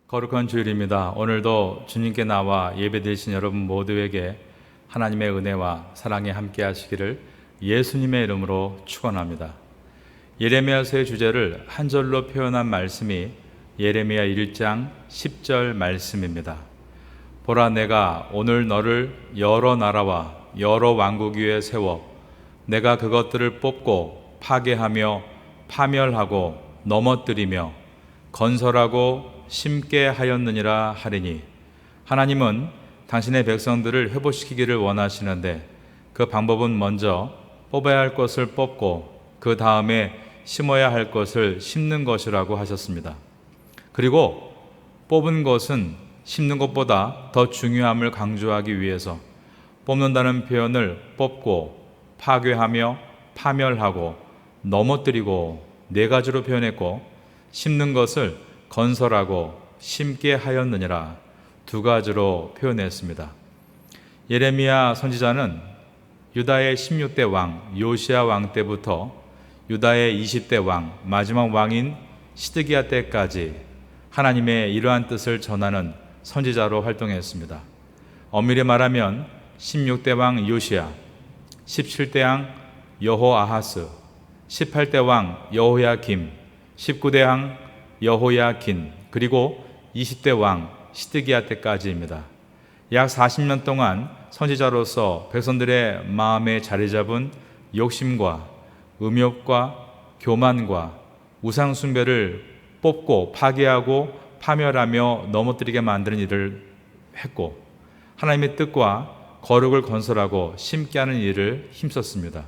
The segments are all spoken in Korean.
거룩한 주일입니다. 오늘도 주님께 나와 예배드리신 여러분 모두에게 하나님의 은혜와 사랑이 함께 하시기를 예수님의 이름으로 축원합니다. 예레미야서의 주제를 한 절로 표현한 말씀이 예레미야 1장 10절 말씀입니다. 보라, 내가 오늘 너를 여러 나라와 여러 왕국 위에 세워 내가 그것들을 뽑고 파괴하며 파멸하고 넘어뜨리며 건설하고 심게 하였느니라 하리니, 하나님은 당신의 백성들을 회복시키기를 원하시는데 그 방법은 먼저 뽑아야 할 것을 뽑고 그 다음에 심어야 할 것을 심는 것이라고 하셨습니다. 그리고 뽑은 것은 심는 것보다 더 중요함을 강조하기 위해서 뽑는다는 표현을 뽑고 파괴하며 파멸하고 넘어뜨리고 네 가지로 표현했고, 심는 것을 건설하고 심게 하였느니라 두 가지로 표현했습니다. 예레미야 선지자는 유다의 16대 왕 요시야 왕 때부터 유다의 20대 왕 마지막 왕인 시드기야 때까지 하나님의 이러한 뜻을 전하는 선지자로 활동했습니다. 엄밀히 말하면 16대 왕 요시야, 17대 왕 여호아하스, 18대 왕 여호야김, 19대 왕 여호야긴, 그리고 20대 왕 시드기야 때까지입니다. 약 40년 동안 선지자로서 백성들의 마음에 자리 잡은 욕심과 음욕과 교만과 우상 숭배를 뽑고 파괴하고 파멸하며 넘어뜨리게 만드는 일을 했고, 하나님의 뜻과 거룩을 건설하고 심게 하는 일을 힘썼습니다.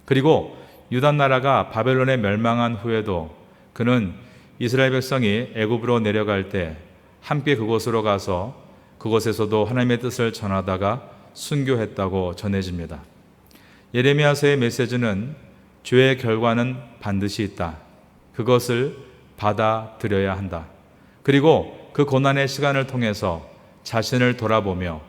그리고 유다 나라가 바벨론에 멸망한 후에도 그는 이스라엘 백성이 애굽으로 내려갈 때 함께 그곳으로 가서 그곳에서도 하나님의 뜻을 전하다가 순교했다고 전해집니다. 예레미야서의 메시지는 죄의 결과는 반드시 있다. 그것을 받아들여야 한다. 그리고 그 고난의 시간을 통해서 자신을 돌아보며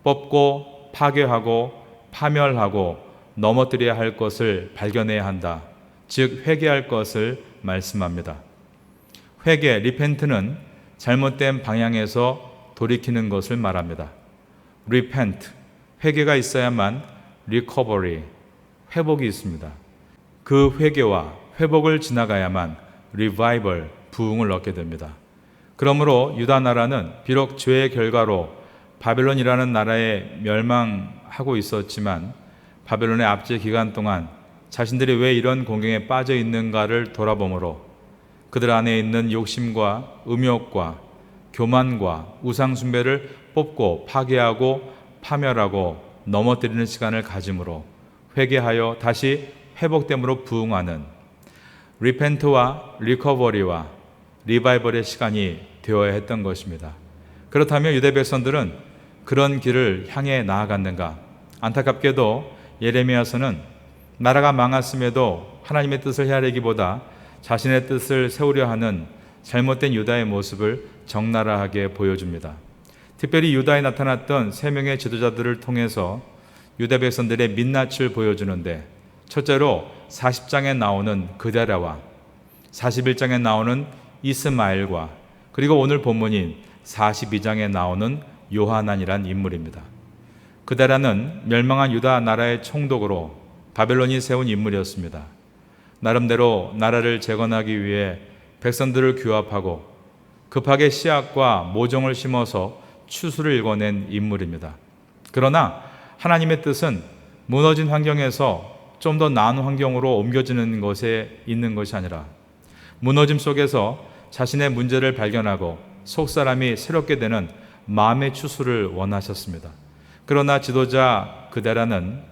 뽑고 파괴하고 파멸하고 넘어뜨려야 할 것을 발견해야 한다. 즉 회개할 것을 말씀합니다. 회개, 리펜트는 잘못된 방향에서 돌이키는 것을 말합니다. repent, 회개가 있어야만 recovery, 회복이 있습니다. 그 회개와 회복을 지나가야만 revival, 부흥을 얻게 됩니다. 그러므로 유다 나라는 비록 죄의 결과로 바벨론이라는 나라에 멸망하고 있었지만 바벨론의 압제 기간 동안 자신들이 왜 이런 공경에 빠져 있는가를 돌아보므로 그들 안에 있는 욕심과 음욕과 교만과 우상 숭배를 뽑고 파괴하고 파멸하고 넘어뜨리는 시간을 가짐으로 회개하여 다시 회복됨으로 부흥하는 리펜트와 리커버리와 리바이벌의 시간이 되어야 했던 것입니다. 그렇다면 유대 백성들은 그런 길을 향해 나아갔는가? 안타깝게도 예레미야서는 나라가 망했음에도 하나님의 뜻을 헤아리기보다 자신의 뜻을 세우려 하는 잘못된 유다의 모습을 적나라하게 보여줍니다. 특별히 유다에 나타났던 세 명의 지도자들을 통해서 유다 백성들의 민낯을 보여주는데, 첫째로 40장에 나오는 그데라와 41장에 나오는 이스마엘과 그리고 오늘 본문인 42장에 나오는 요하난이란 인물입니다. 그데라는 멸망한 유다 나라의 총독으로 바벨론이 세운 인물이었습니다. 나름대로 나라를 재건하기 위해 백성들을 규합하고 급하게 씨앗과 모종을 심어서 추수를 일궈낸 인물입니다. 그러나 하나님의 뜻은 무너진 환경에서 좀 더 나은 환경으로 옮겨지는 것에 있는 것이 아니라 무너짐 속에서 자신의 문제를 발견하고 속사람이 새롭게 되는 마음의 추수를 원하셨습니다. 그러나 지도자 그데라는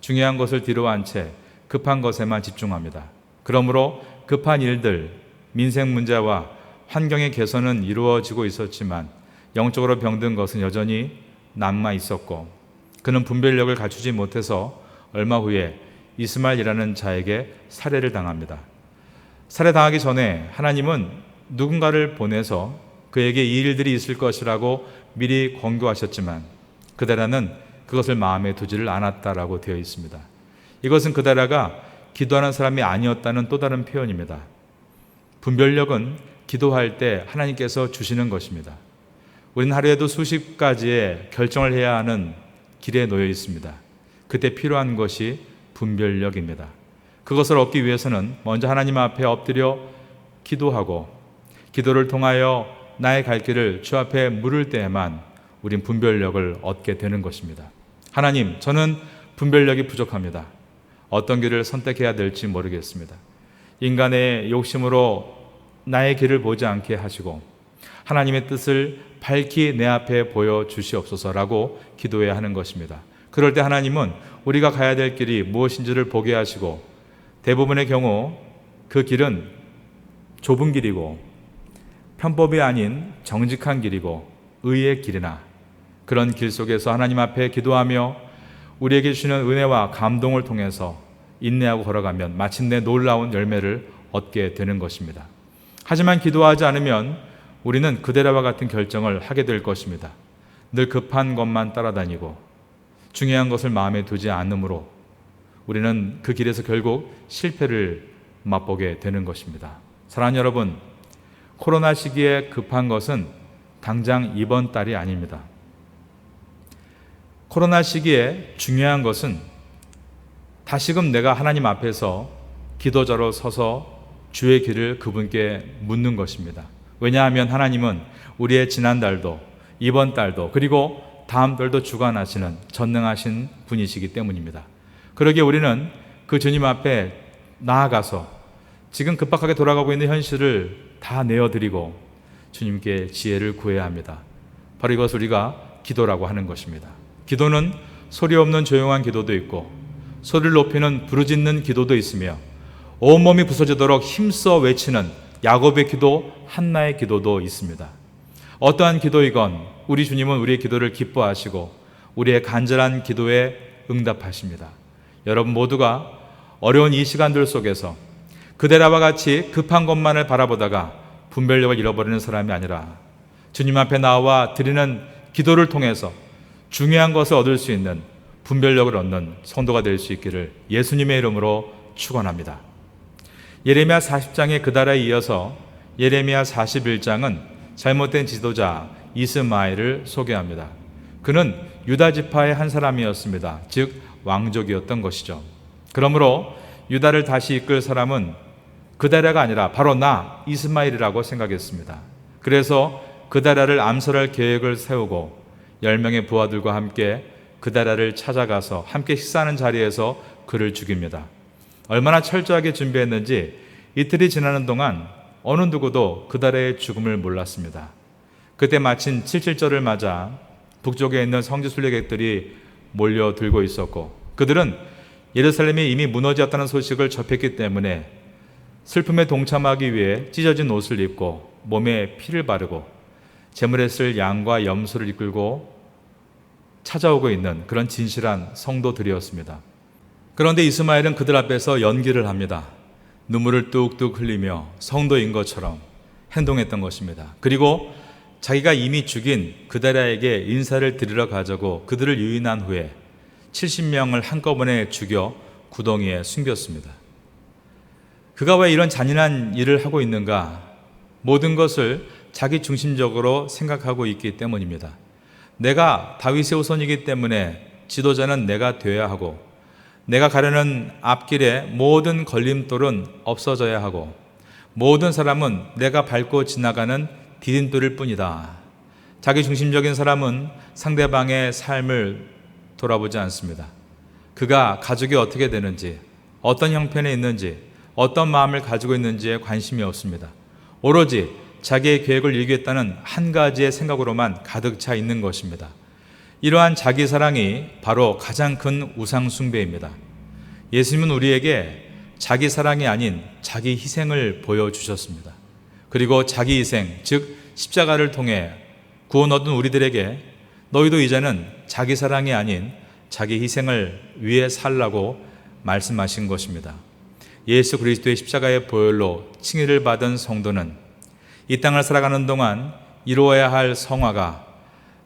중요한 것을 뒤로한 채 급한 것에만 집중합니다. 그러므로 급한 일들, 민생 문제와 환경의 개선은 이루어지고 있었지만 영적으로 병든 것은 여전히 남아 있었고, 그는 분별력을 갖추지 못해서 얼마 후에 이스마엘이라는 자에게 살해를 당합니다. 살해당하기 전에 하나님은 누군가를 보내서 그에게 이 일들이 있을 것이라고 미리 권고하셨지만 그데라는 그것을 마음에 두지를 않았다라고 되어 있습니다. 이것은 그데라가 기도하는 사람이 아니었다는 또 다른 표현입니다. 분별력은 기도할 때 하나님께서 주시는 것입니다. 우리는 하루에도 수십 가지의 결정을 해야 하는 길에 놓여 있습니다. 그때 필요한 것이 분별력입니다. 그것을 얻기 위해서는 먼저 하나님 앞에 엎드려 기도하고 기도를 통하여 나의 갈 길을 주 앞에 물을 때에만 우린 분별력을 얻게 되는 것입니다. 하나님, 저는 분별력이 부족합니다. 어떤 길을 선택해야 될지 모르겠습니다. 인간의 욕심으로 나의 길을 보지 않게 하시고 하나님의 뜻을 밝히 내 앞에 보여주시옵소서라고 기도해야 하는 것입니다. 그럴 때 하나님은 우리가 가야 될 길이 무엇인지를 보게 하시고 대부분의 경우 그 길은 좁은 길이고 편법이 아닌 정직한 길이고 의의 길이나 그런 길 속에서 하나님 앞에 기도하며 우리에게 주시는 은혜와 감동을 통해서 인내하고 걸어가면 마침내 놀라운 열매를 얻게 되는 것입니다. 하지만 기도하지 않으면 우리는 그대로와 같은 결정을 하게 될 것입니다. 늘 급한 것만 따라다니고 중요한 것을 마음에 두지 않으므로 우리는 그 길에서 결국 실패를 맛보게 되는 것입니다. 사랑하는 여러분, 코로나 시기에 급한 것은 당장 이번 달이 아닙니다. 코로나 시기에 중요한 것은 다시금 내가 하나님 앞에서 기도자로 서서 주의 길을 그분께 묻는 것입니다. 왜냐하면 하나님은 우리의 지난달도 이번 달도 그리고 다음 달도 주관하시는 전능하신 분이시기 때문입니다. 그러기에 우리는 그 주님 앞에 나아가서 지금 급박하게 돌아가고 있는 현실을 다 내어드리고 주님께 지혜를 구해야 합니다. 바로 이것을 우리가 기도라고 하는 것입니다. 기도는 소리 없는 조용한 기도도 있고 소리를 높이는 부르짖는 기도도 있으며 온몸이 부서지도록 힘써 외치는 야곱의 기도, 한나의 기도도 있습니다. 어떠한 기도이건 우리 주님은 우리의 기도를 기뻐하시고 우리의 간절한 기도에 응답하십니다. 여러분 모두가 어려운 이 시간들 속에서 그대라와 같이 급한 것만을 바라보다가 분별력을 잃어버리는 사람이 아니라 주님 앞에 나와 드리는 기도를 통해서 중요한 것을 얻을 수 있는 분별력을 얻는 성도가 될 수 있기를 예수님의 이름으로 축원합니다. 예레미야 40장의 그달에 이어서 예레미야 41장은 잘못된 지도자 이스마엘을 소개합니다. 그는 유다 지파의 한 사람이었습니다. 즉 왕족이었던 것이죠. 그러므로 유다를 다시 이끌 사람은 그다랴가 아니라 바로 나 이스마엘이라고 생각했습니다. 그래서 그다랴를 암살할 계획을 세우고 10명의 부하들과 함께 그다랴를 찾아가서 함께 식사하는 자리에서 그를 죽입니다. 얼마나 철저하게 준비했는지 이틀이 지나는 동안 어느 누구도 그다랴의 죽음을 몰랐습니다. 그때 마침 77절을 맞아 북쪽에 있는 성지 순례객들이 몰려들고 있었고 그들은 예루살렘이 이미 무너졌다는 소식을 접했기 때문에 슬픔에 동참하기 위해 찢어진 옷을 입고 몸에 피를 바르고 제물에 쓸 양과 염소를 이끌고 찾아오고 있는 그런 진실한 성도들이었습니다. 그런데 이스마엘은 그들 앞에서 연기를 합니다. 눈물을 뚝뚝 흘리며 성도인 것처럼 행동했던 것입니다. 그리고 자기가 이미 죽인 그다랴에게 인사를 드리러 가자고 그들을 유인한 후에 70명을 한꺼번에 죽여 구덩이에 숨겼습니다. 그가 왜 이런 잔인한 일을 하고 있는가? 모든 것을 자기 중심적으로 생각하고 있기 때문입니다. 내가 다윗의 후손이기 때문에 지도자는 내가 되어야 하고 내가 가려는 앞길에 모든 걸림돌은 없어져야 하고 모든 사람은 내가 밟고 지나가는 디딤돌일 뿐이다. 자기 중심적인 사람은 상대방의 삶을 돌아보지 않습니다. 그가 가족이 어떻게 되는지, 어떤 형편에 있는지, 어떤 마음을 가지고 있는지에 관심이 없습니다. 오로지 자기의 계획을 이루겠다는 한 가지의 생각으로만 가득 차 있는 것입니다. 이러한 자기 사랑이 바로 가장 큰 우상 숭배입니다. 예수님은 우리에게 자기 사랑이 아닌 자기 희생을 보여주셨습니다. 그리고 자기 희생, 즉 십자가를 통해 구원 얻은 우리들에게 너희도 이제는 자기 사랑이 아닌 자기 희생을 위해 살라고 말씀하신 것입니다. 예수 그리스도의 십자가의 보혈로 칭의를 받은 성도는 이 땅을 살아가는 동안 이루어야 할 성화가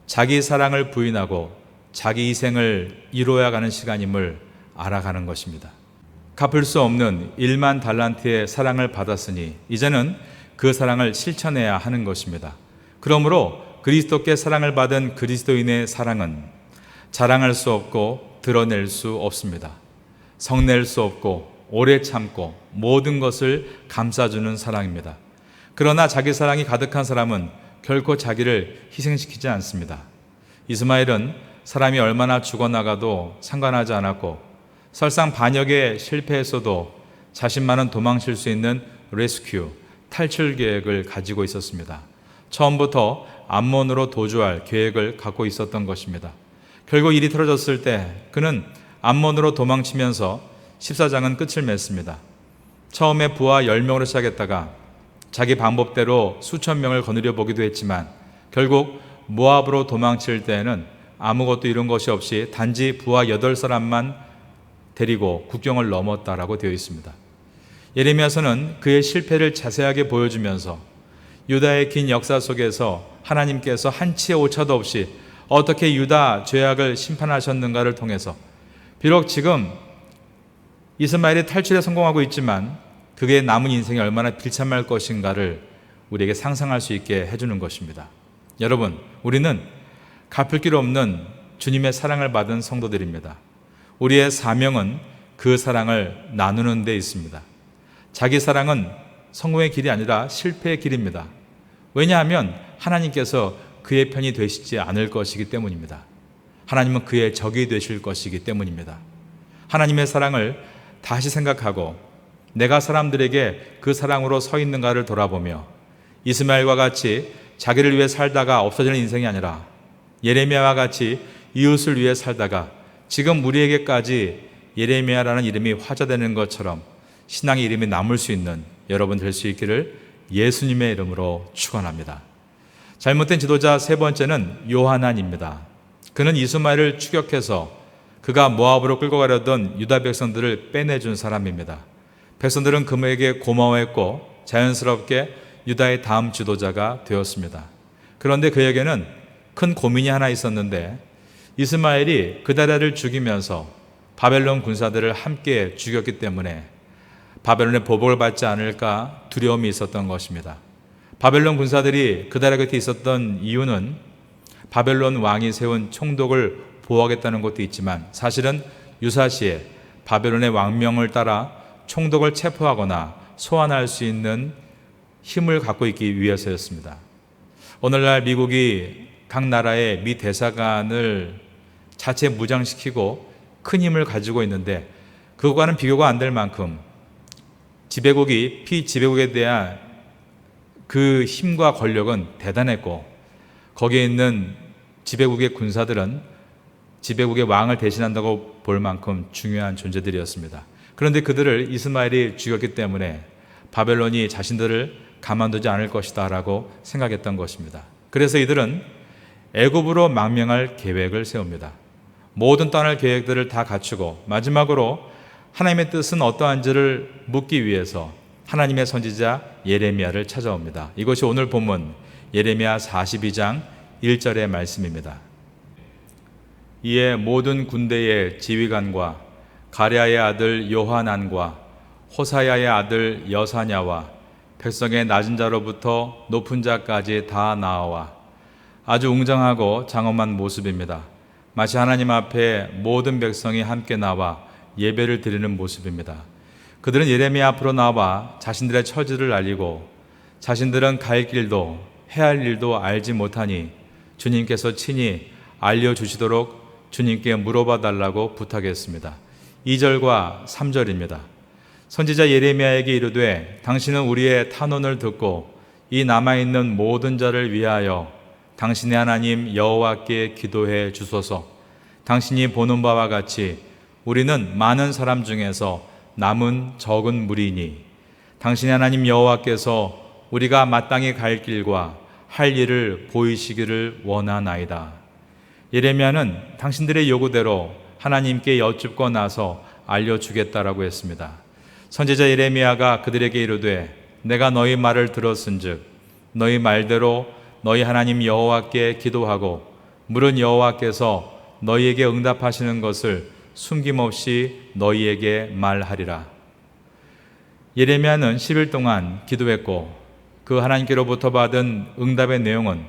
자기 사랑을 부인하고 자기 희생을 이루어야 가는 시간임을 알아가는 것입니다. 갚을 수 없는 1만 달란트의 사랑을 받았으니 이제는 그 사랑을 실천해야 하는 것입니다. 그러므로 그리스도께 사랑을 받은 그리스도인의 사랑은 자랑할 수 없고 드러낼 수 없습니다. 성낼 수 없고 오래 참고 모든 것을 감싸주는 사랑입니다. 그러나 자기 사랑이 가득한 사람은 결코 자기를 희생시키지 않습니다. 이스마엘은 사람이 얼마나 죽어나가도 상관하지 않았고 설상 반역에 실패했어도 자신만은 도망칠 수 있는 레스큐, 탈출 계획을 가지고 있었습니다. 처음부터 암몬으로 도주할 계획을 갖고 있었던 것입니다. 결국 일이 틀어졌을 때 그는 암몬으로 도망치면서 14장은 끝을 맺습니다. 처음에 부하 10명으로 시작했다가 자기 방법대로 수천 명을 거느려 보기도 했지만 결국 모압으로 도망칠 때에는 아무것도 이룬 것이 없이 단지 부하 8사람만 데리고 국경을 넘었다라고 되어 있습니다. 예레미야서는 그의 실패를 자세하게 보여주면서 유다의 긴 역사 속에서 하나님께서 한치의 오차도 없이 어떻게 유다 죄악을 심판하셨는가를 통해서 비록 지금 이스마엘이 탈출에 성공하고 있지만 그의 남은 인생이 얼마나 비참할 것인가를 우리에게 상상할 수 있게 해주는 것입니다. 여러분, 우리는 갚을 길 없는 주님의 사랑을 받은 성도들입니다. 우리의 사명은 그 사랑을 나누는 데 있습니다. 자기 사랑은 성공의 길이 아니라 실패의 길입니다. 왜냐하면 하나님께서 그의 편이 되시지 않을 것이기 때문입니다. 하나님은 그의 적이 되실 것이기 때문입니다. 하나님의 사랑을 다시 생각하고 내가 사람들에게 그 사랑으로 서 있는가를 돌아보며 이스마엘과 같이 자기를 위해 살다가 없어지는 인생이 아니라 예레미야와 같이 이웃을 위해 살다가 지금 우리에게까지 예레미야라는 이름이 화자되는 것처럼 신앙의 이름이 남을 수 있는 여러분 될 수 있기를 예수님의 이름으로 축원합니다. 잘못된 지도자 세 번째는 요하난입니다. 그는 이스마엘을 추격해서 그가 모압으로 끌고 가려던 유다 백성들을 빼내준 사람입니다. 백성들은 그에게 고마워했고 자연스럽게 유다의 다음 지도자가 되었습니다. 그런데 그에게는 큰 고민이 하나 있었는데 이스마엘이 그다랴를 죽이면서 바벨론 군사들을 함께 죽였기 때문에 바벨론의 보복을 받지 않을까 두려움이 있었던 것입니다. 바벨론 군사들이 그다랴 곁에 있었던 이유는 바벨론 왕이 세운 총독을 보호하겠다는 것도 있지만 사실은 유사시에 바벨론의 왕명을 따라 총독을 체포하거나 소환할 수 있는 힘을 갖고 있기 위해서였습니다. 오늘날 미국이 각 나라의 미 대사관을 자체 무장시키고 큰 힘을 가지고 있는데 그것과는 비교가 안 될 만큼 지배국이 피지배국에 대한 그 힘과 권력은 대단했고 거기에 있는 지배국의 군사들은 지배국의 왕을 대신한다고 볼 만큼 중요한 존재들이었습니다. 그런데 그들을 이스마엘이 죽였기 때문에 바벨론이 자신들을 가만두지 않을 것이다 라고 생각했던 것입니다. 그래서 이들은 애굽으로 망명할 계획을 세웁니다. 모든 떠날 계획들을 다 갖추고 마지막으로 하나님의 뜻은 어떠한지를 묻기 위해서 하나님의 선지자 예레미야를 찾아옵니다. 이것이 오늘 본문 예레미야 42장 1절의 말씀입니다. 이에 모든 군대의 지휘관과 가랴의 아들 요하난과 호사야의 아들 여사냐와 백성의 낮은 자로부터 높은 자까지 다 나와 아주 웅장하고 장엄한 모습입니다. 마치 하나님 앞에 모든 백성이 함께 나와 예배를 드리는 모습입니다. 그들은 예레미야 앞으로 나와 자신들의 처지를 알리고 자신들은 갈 길도 해야 할 일도 알지 못하니 주님께서 친히 알려주시도록 주님께 물어봐 달라고 부탁했습니다. 2절과 3절입니다. 선지자 예레미야에게 이르되 당신은 우리의 탄원을 듣고 이 남아있는 모든 자를 위하여 당신의 하나님 여호와께 기도해 주소서. 당신이 보는 바와 같이 우리는 많은 사람 중에서 남은 적은 무리니 당신의 하나님 여호와께서 우리가 마땅히 갈 길과 할 일을 보이시기를 원하나이다. 예레미야는 당신들의 요구대로 하나님께 여쭙고 나서 알려주겠다라고 했습니다. 선지자 예레미야가 그들에게 이르되 내가 너희 말을 들었은즉 너희 말대로 너희 하나님 여호와께 기도하고 물은 여호와께서 너희에게 응답하시는 것을 숨김없이 너희에게 말하리라. 예레미야는 10일 동안 기도했고 그 하나님께로부터 받은 응답의 내용은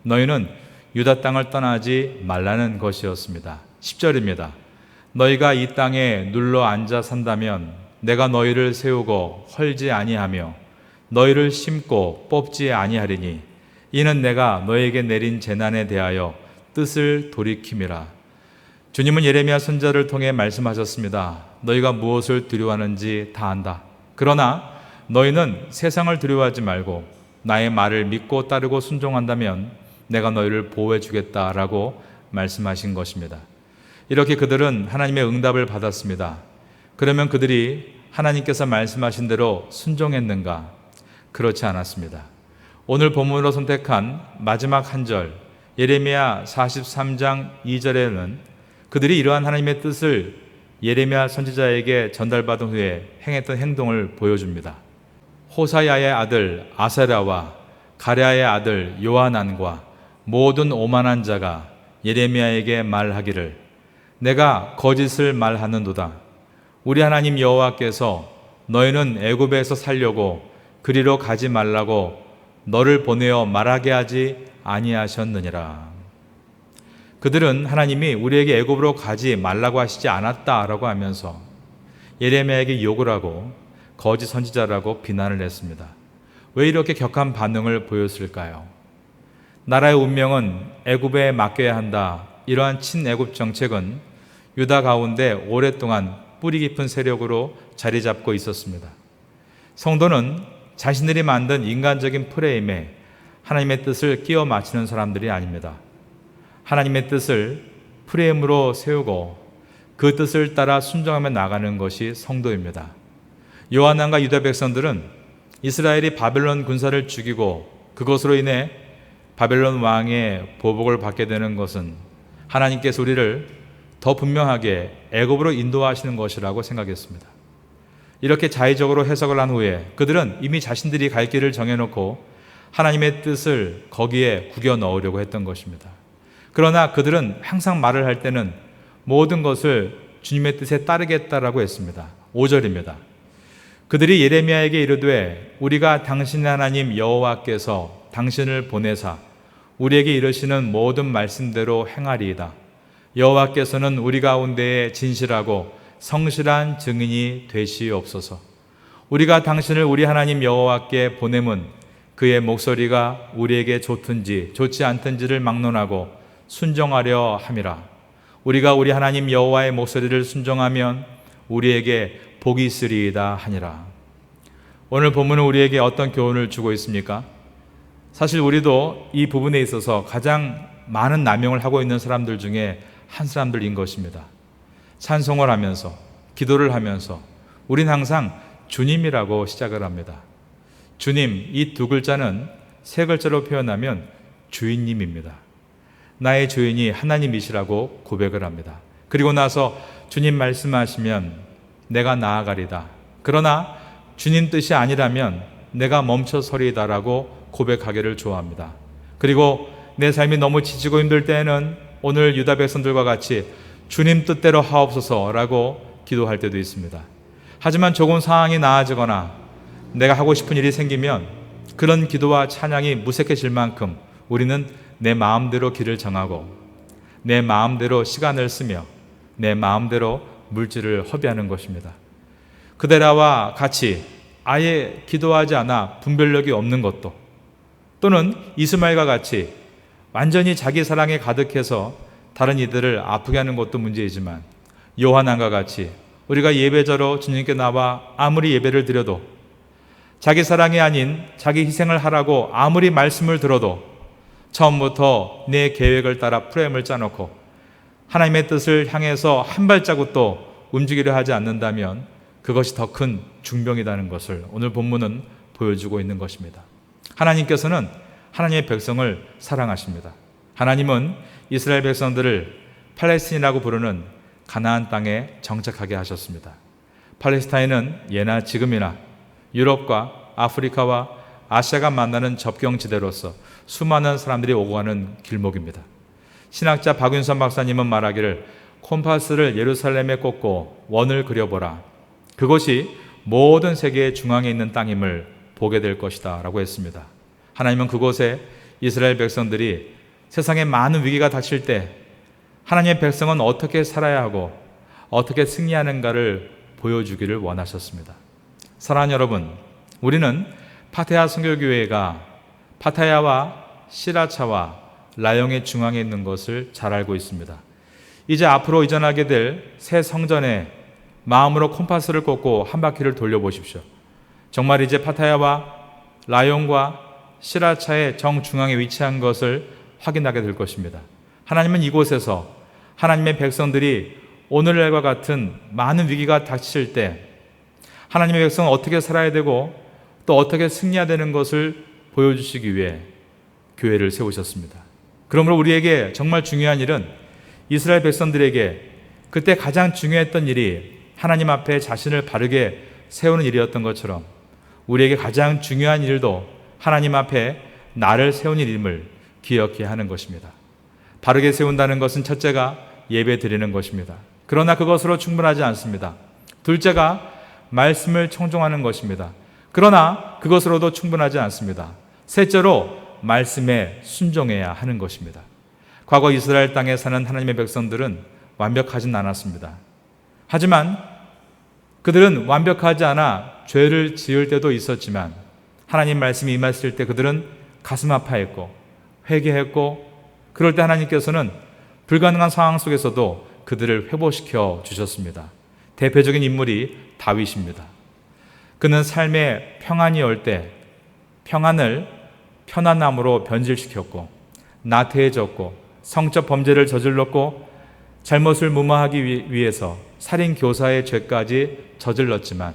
너희는 유다 땅을 떠나지 말라는 것이었습니다. 10절입니다. 너희가 이 땅에 눌러 앉아 산다면 내가 너희를 세우고 헐지 아니하며 너희를 심고 뽑지 아니하리니 이는 내가 너희에게 내린 재난에 대하여 뜻을 돌이킴이라. 주님은 예레미야 선지자를 통해 말씀하셨습니다. 너희가 무엇을 두려워하는지 다 안다. 그러나 너희는 세상을 두려워하지 말고 나의 말을 믿고 따르고 순종한다면 내가 너희를 보호해 주겠다라고 말씀하신 것입니다. 이렇게 그들은 하나님의 응답을 받았습니다. 그러면 그들이 하나님께서 말씀하신 대로 순종했는가? 그렇지 않았습니다. 오늘 본문으로 선택한 마지막 한 절, 예레미야 43장 2절에는 그들이 이러한 하나님의 뜻을 예레미야 선지자에게 전달받은 후에 행했던 행동을 보여줍니다. 호사야의 아들 아사랴와 가랴의 아들 요하난과 모든 오만한 자가 예레미야에게 말하기를 내가 거짓을 말하는도다. 우리 하나님 여호와께서 너희는 애굽에서 살려고 그리로 가지 말라고 너를 보내어 말하게 하지 아니하셨느니라. 그들은 하나님이 우리에게 애굽으로 가지 말라고 하시지 않았다라고 하면서 예레미야에게 욕을 하고 거짓 선지자라고 비난을 했습니다. 왜 이렇게 격한 반응을 보였을까요? 나라의 운명은 애굽에 맡겨야 한다. 이러한 친애굽 정책은 유다 가운데 오랫동안 뿌리 깊은 세력으로 자리 잡고 있었습니다. 성도는 자신들이 만든 인간적인 프레임에 하나님의 뜻을 끼워 맞추는 사람들이 아닙니다. 하나님의 뜻을 프레임으로 세우고 그 뜻을 따라 순종하며 나가는 것이 성도입니다. 요한왕과 유다 백성들은 이스라엘이 바벨론 군사를 죽이고 그것으로 인해 바벨론 왕의 보복을 받게 되는 것은 하나님께서 우리를 더 분명하게 애굽으로 인도하시는 것이라고 생각했습니다. 이렇게 자의적으로 해석을 한 후에 그들은 이미 자신들이 갈 길을 정해놓고 하나님의 뜻을 거기에 구겨 넣으려고 했던 것입니다. 그러나 그들은 항상 말을 할 때는 모든 것을 주님의 뜻에 따르겠다라고 했습니다. 5절입니다. 그들이 예레미야에게 이르되 우리가 당신의 하나님 여호와께서 당신을 보내사 우리에게 이르시는 모든 말씀대로 행하리이다. 여호와께서는 우리 가운데에 진실하고 성실한 증인이 되시옵소서. 우리가 당신을 우리 하나님 여호와께 보냄은 그의 목소리가 우리에게 좋든지 좋지 않든지를 막론하고 순종하려 함이라. 우리가 우리 하나님 여호와의 목소리를 순종하면 우리에게 복이 있으리이다 하니라. 오늘 본문은 우리에게 어떤 교훈을 주고 있습니까? 사실 우리도 이 부분에 있어서 가장 많은 남용을 하고 있는 사람들 중에 한 사람들인 것입니다. 찬송을 하면서 기도를 하면서 우린 항상 주님이라고 시작을 합니다. 주님, 이 두 글자는 세 글자로 표현하면 주인님입니다. 나의 주인이 하나님이시라고 고백을 합니다. 그리고 나서 주님 말씀하시면 내가 나아가리다. 그러나 주님 뜻이 아니라면 내가 멈춰서리다라고 고백하기를 좋아합니다. 그리고 내 삶이 너무 지치고 힘들 때에는 오늘 유다 백성들과 같이 주님 뜻대로 하옵소서라고 기도할 때도 있습니다. 하지만 조금 상황이 나아지거나 내가 하고 싶은 일이 생기면 그런 기도와 찬양이 무색해질 만큼 우리는 내 마음대로 길을 정하고 내 마음대로 시간을 쓰며 내 마음대로 물질을 허비하는 것입니다. 그데라와 같이 아예 기도하지 않아 분별력이 없는 것도 또는 이스마엘과 같이 완전히 자기 사랑에 가득해서 다른 이들을 아프게 하는 것도 문제이지만 요한왕과 같이 우리가 예배자로 주님께 나와 아무리 예배를 드려도 자기 사랑이 아닌 자기 희생을 하라고 아무리 말씀을 들어도 처음부터 내 계획을 따라 프레임을 짜놓고 하나님의 뜻을 향해서 한 발자국도 움직이려 하지 않는다면 그것이 더 큰 중병이라는 것을 오늘 본문은 보여주고 있는 것입니다. 하나님께서는 하나님의 백성을 사랑하십니다. 하나님은 이스라엘 백성들을 팔레스틴이라고 부르는 가나안 땅에 정착하게 하셨습니다. 팔레스타인은 예나 지금이나 유럽과 아프리카와 아시아가 만나는 접경지대로서 수많은 사람들이 오고 가는 길목입니다. 신학자 박윤선 박사님은 말하기를 콤파스를 예루살렘에 꽂고 원을 그려보라. 그것이 모든 세계의 중앙에 있는 땅임을 보게 될 것이다 라고 했습니다. 하나님은 그곳에 이스라엘 백성들이 세상에 많은 위기가 닥칠 때 하나님의 백성은 어떻게 살아야 하고 어떻게 승리하는가를 보여주기를 원하셨습니다. 사랑하는 여러분, 우리는 파타야 선교교회가 파타야와 시라차와 라용의 중앙에 있는 것을 잘 알고 있습니다. 이제 앞으로 이전하게 될 새 성전에 마음으로 콤파스를 꽂고 한 바퀴를 돌려보십시오. 정말 이제 파타야와 라용과 시라차의 정중앙에 위치한 것을 확인하게 될 것입니다. 하나님은 이곳에서 하나님의 백성들이 오늘날과 같은 많은 위기가 닥칠 때 하나님의 백성은 어떻게 살아야 되고 또 어떻게 승리해야 되는 것을 보여주시기 위해 교회를 세우셨습니다. 그러므로 우리에게 정말 중요한 일은 이스라엘 백성들에게 그때 가장 중요했던 일이 하나님 앞에 자신을 바르게 세우는 일이었던 것처럼 우리에게 가장 중요한 일도 하나님 앞에 나를 세우는 일임을 기억해야 하는 것입니다. 바르게 세운다는 것은 첫째가 예배 드리는 것입니다. 그러나 그것으로 충분하지 않습니다. 둘째가 말씀을 청종하는 것입니다. 그러나 그것으로도 충분하지 않습니다. 셋째로 말씀에 순종해야 하는 것입니다. 과거 이스라엘 땅에 사는 하나님의 백성들은 완벽하진 않았습니다. 하지만 그들은 완벽하지 않아 죄를 지을 때도 있었지만 하나님 말씀이 임했을 때 그들은 가슴 아파했고 회개했고 그럴 때 하나님께서는 불가능한 상황 속에서도 그들을 회복시켜 주셨습니다. 대표적인 인물이 다윗입니다. 그는 삶에 평안이 올 때 평안을 편안함으로 변질시켰고 나태해졌고 성적 범죄를 저질렀고 잘못을 무마하기 위해서 살인 교사의 죄까지 저질렀지만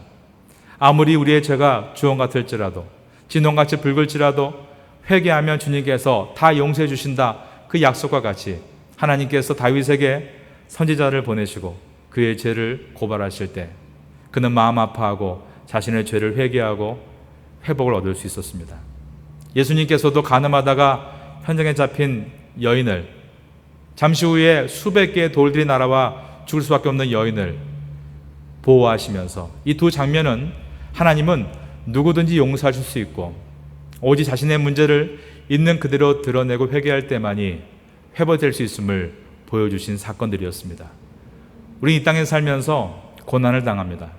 아무리 우리의 죄가 주홍 같을지라도 진홍같이 붉을지라도 회개하면 주님께서 다 용서해 주신다 그 약속과 같이 하나님께서 다윗에게 선지자를 보내시고 그의 죄를 고발하실 때 그는 마음 아파하고 자신의 죄를 회개하고 회복을 얻을 수 있었습니다. 예수님께서도 가늠하다가 현장에 잡힌 여인을 잠시 후에 수백 개의 돌들이 날아와 죽을 수밖에 없는 여인을 보호하시면서 이 두 장면은 하나님은 누구든지 용서하실 수 있고 오직 자신의 문제를 있는 그대로 드러내고 회개할 때만이 회복될 수 있음을 보여주신 사건들이었습니다. 우리 이 땅에 살면서 고난을 당합니다.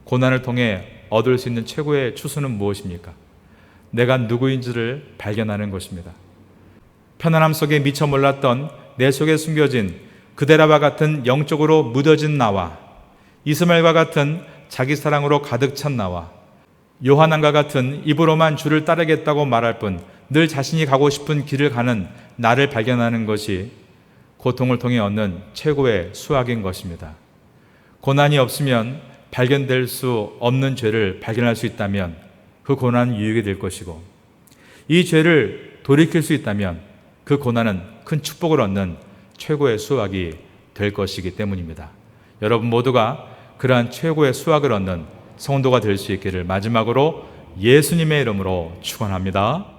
고난을 통해 얻을 수 있는 최고의 추수는 무엇입니까? 내가 누구인지를 발견하는 것입니다. 편안함 속에 미처 몰랐던 내 속에 숨겨진 그데라와 같은 영적으로 무뎌진 나와 이스마엘과 같은 자기 사랑으로 가득 찬 나와 요하난과 같은 입으로만 주를 따르겠다고 말할 뿐 늘 자신이 가고 싶은 길을 가는 나를 발견하는 것이 고통을 통해 얻는 최고의 수확인 것입니다. 고난이 없으면 발견될 수 없는 죄를 발견할 수 있다면 그 고난은 유익이 될 것이고 이 죄를 돌이킬 수 있다면 그 고난은 큰 축복을 얻는 최고의 수확이 될 것이기 때문입니다. 여러분 모두가 그러한 최고의 수확을 얻는 성도가 될 수 있기를 마지막으로 예수님의 이름으로 축원합니다.